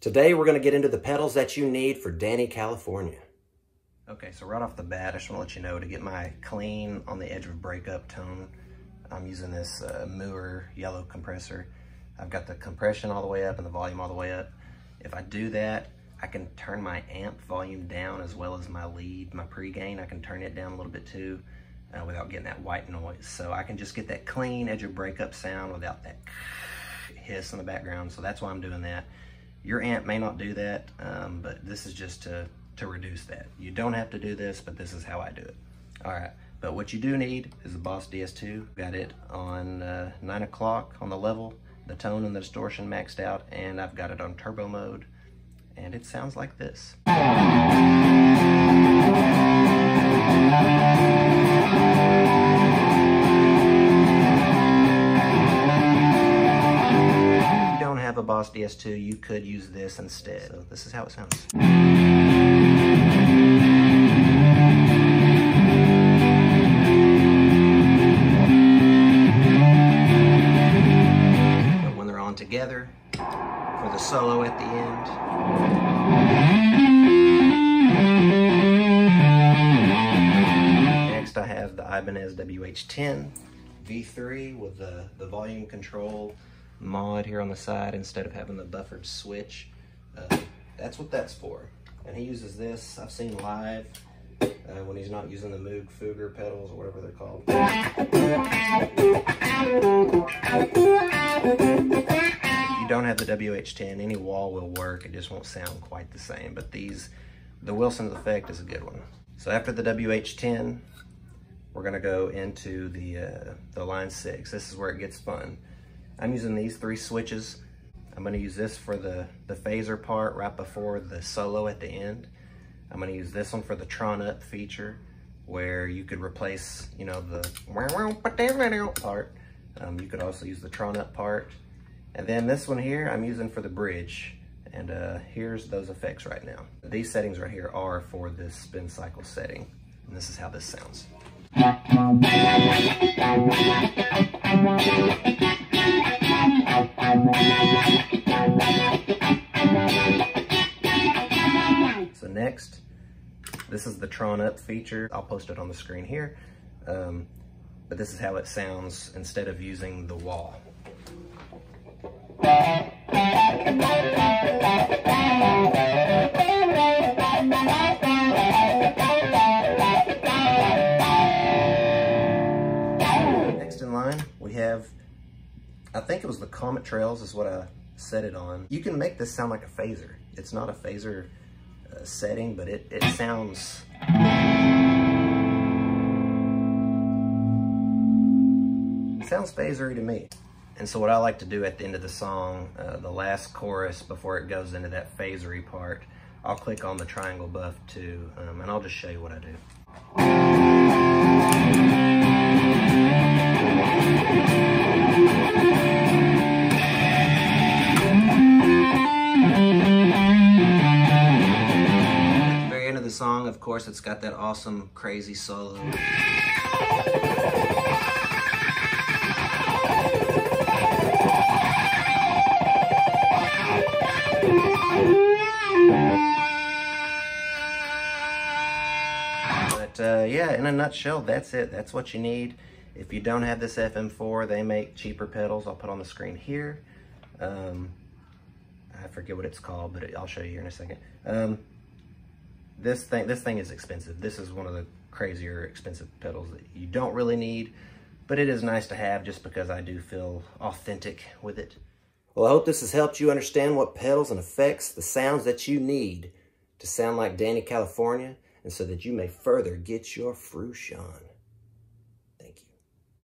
Today we're going to get into the pedals that you need for Dani, California. Okay, so right off the bat, I just want to let you know to get my clean on the edge of breakup tone, I'm using this Moore yellow compressor. I've got the compression all the way up and the volume all the way up. If I do that, I can turn my amp volume down as well as my lead, my pre-gain. I can turn it down a little bit too without getting that white noise. So I can just get that clean edge of breakup sound without that hiss in the background. So that's why I'm doing that. Your amp may not do that, but this is just to reduce that. You don't have to do this, but this is how I do it. All right, but what you do need is the Boss DS2. Got it on 9 o'clock on the level, the tone and the distortion maxed out, and I've got it on turbo mode, and it sounds like this. Have a Boss DS2, you could use this instead. So this is how it sounds. But when they're on together, for the solo at the end. Next I have the Ibanez WH10 V3 with the volume control mod here on the side instead of having the buffered switch. That's what that's for. And he uses this, I've seen live, when he's not using the Moog Fugger pedals or whatever they're called. If you don't have the WH10, any wall will work, it just won't sound quite the same. But the Wilson effect is a good one. So after the WH10, we're gonna go into the line 6. This is where it gets fun. I'm using these 3 switches. I'm gonna use this for the phaser part right before the solo at the end. I'm gonna use this one for the Tron Up feature where you could replace, you know, the part. You could also use the Tron Up part. And then this one here, I'm using for the bridge. And here's those effects right now. These settings right here are for this spin cycle setting. And this is how this sounds. So next, this is the Tron Up feature. I'll post it on the screen here. But this is how it sounds instead of using the wall. Next in line, we have, I think it was the Comet Trails is what I set it on. You can make this sound like a phaser. It's not a phaser setting, but it sounds phasery to me. And so what I like to do at the end of the song, the last chorus before it goes into that phasery part, I'll click on the triangle buff too, and I'll just show you what I do. At the very end of the song, of course, it's got that awesome, crazy solo. Yeah, in a nutshell, that's it. That's what you need. If you don't have this FM4, they make cheaper pedals. I'll put on the screen here. I forget what it's called, but I'll show you here in a second. This thing is expensive. This is one of the crazier expensive pedals that you don't really need, but it is nice to have just because I do feel authentic with it. Well, I hope this has helped you understand what pedals and effects, the sounds that you need to sound like Dani, California, and so that you may further get your Frusciante.